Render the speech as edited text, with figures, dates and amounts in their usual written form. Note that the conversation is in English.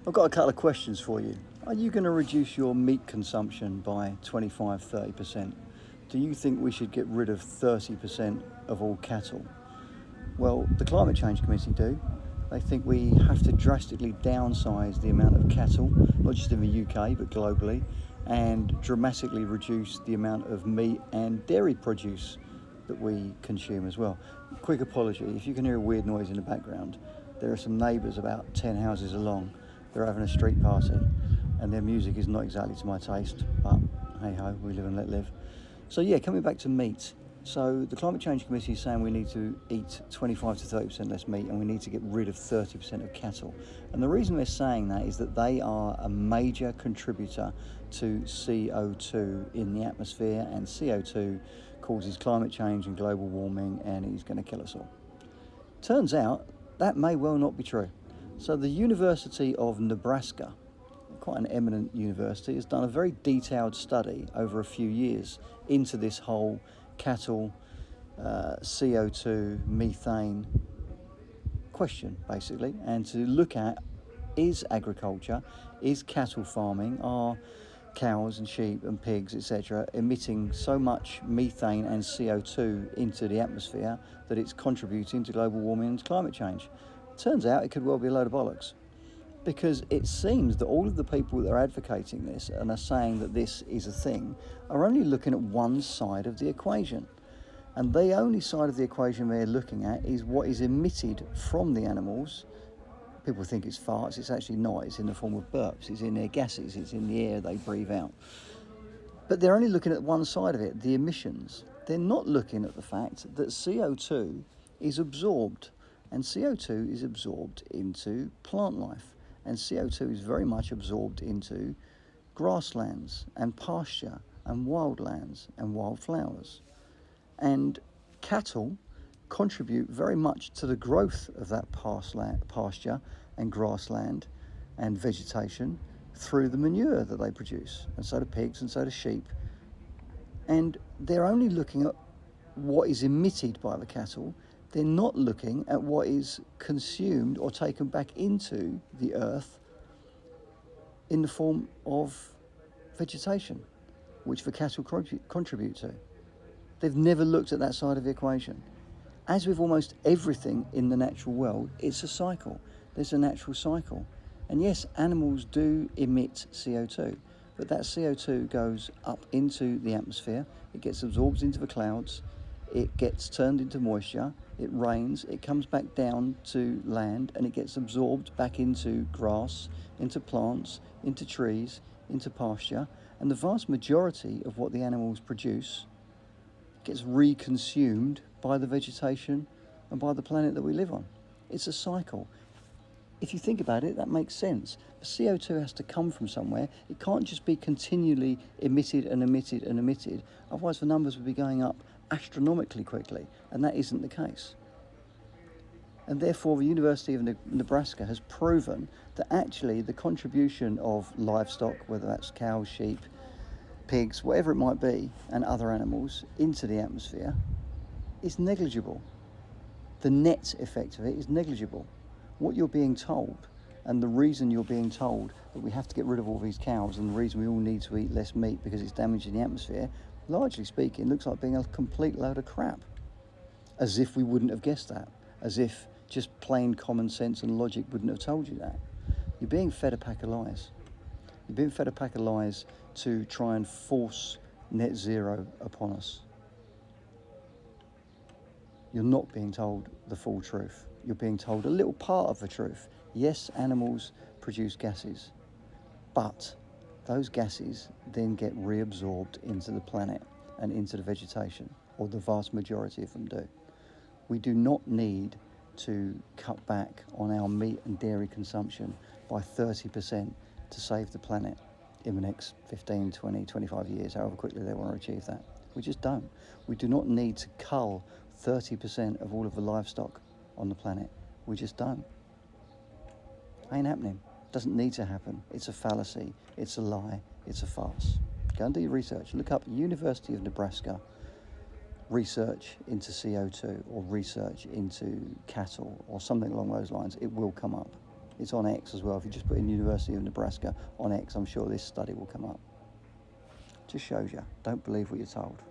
I've got a couple of questions for you. Are you going to reduce your meat consumption by 25-30%? Do you think we should get rid of 30% of all cattle? Well, the Climate Change Committee do. They think we have to drastically downsize the amount of cattle, not just in the UK but globally, and dramatically reduce the amount of meat and dairy produce that we consume as well. Quick apology, if you can hear a weird noise in the background, there are some neighbours about 10 houses along. They're having a street party and their music is not exactly to my taste, but hey ho, we live and let live. So yeah, coming back to meat. So the Climate Change Committee is saying we need to eat 25 to 30% less meat and we need to get rid of 30% of cattle. And the reason they're saying that is that they are a major contributor to CO2 in the atmosphere, and CO2 causes climate change and global warming and is going to kill us all. Turns out that may well not be true. So the University of Nebraska, quite an eminent university, has done a very detailed study over a few years into this whole cattle, CO2, methane question, basically, and to look at, is agriculture, is cattle farming, are cows and sheep and pigs, etc., emitting so much methane and CO2 into the atmosphere that it's contributing to global warming and climate change? Turns out it could well be a load of bollocks, because it seems that all of the people that are advocating this and are saying that this is a thing are only looking at one side of the equation. And the only side of the equation they're looking at is what is emitted from the animals. People think it's farts, it's actually not. It's in the form of burps, it's in their gases, it's in the air they breathe out. But they're only looking at one side of it, the emissions. They're not looking at the fact that CO2 is absorbed, and CO2 is absorbed into plant life. And CO2 is very much absorbed into grasslands and pasture and wildlands and wildflowers. And cattle contribute very much to the growth of that pasture and grassland and vegetation through the manure that they produce. And so do pigs and so do sheep. And they're only looking at what is emitted by the cattle. They're not looking at what is consumed or taken back into the earth in the form of vegetation, which the cattle contribute to. They've never looked at that side of the equation. As with almost everything in the natural world, it's a cycle. There's a natural cycle. And yes, animals do emit CO2, but that CO2 goes up into the atmosphere, it gets absorbed into the clouds, it gets turned into moisture, it rains, it comes back down to land, and it gets absorbed back into grass, into plants, into trees, into pasture. And the vast majority of what the animals produce gets reconsumed by the vegetation and by the planet that we live on. It's a cycle. If you think about it, that makes sense. The CO2 has to come from somewhere. It can't just be continually emitted and emitted and emitted. Otherwise the numbers would be going up astronomically quickly, and that isn't the case. And therefore the University of Nebraska has proven that actually the contribution of livestock, whether that's cows, sheep, pigs, whatever it might be, and other animals into the atmosphere is negligible. The net effect of it is negligible. What you're being told, and the reason you're being told that we have to get rid of all these cows and the reason we all need to eat less meat because it's damaging the atmosphere, largely speaking, looks like being a complete load of crap. As if we wouldn't have guessed that. As if just plain common sense and logic wouldn't have told you that. You're being fed a pack of lies. You're being fed a pack of lies to try and force net zero upon us. You're not being told the full truth. You're being told a little part of the truth. Yes, animals produce gases, but those gases then get reabsorbed into the planet and into the vegetation, or the vast majority of them do. We do not need to cut back on our meat and dairy consumption by 30% to save the planet in the next 15, 20, 25 years, however quickly they want to achieve that. We just don't. We do not need to cull 30% of all of the livestock on the planet. We just don't. Ain't happening. Doesn't need to happen. It's a fallacy. It's a lie. It's a farce. Go and do your research. Look up University of Nebraska research into CO2 or research into cattle or something along those lines. It will come up. It's on X as well. If you just put in University of Nebraska on X, I'm sure this study will come up. Just shows you. Don't believe what you're told.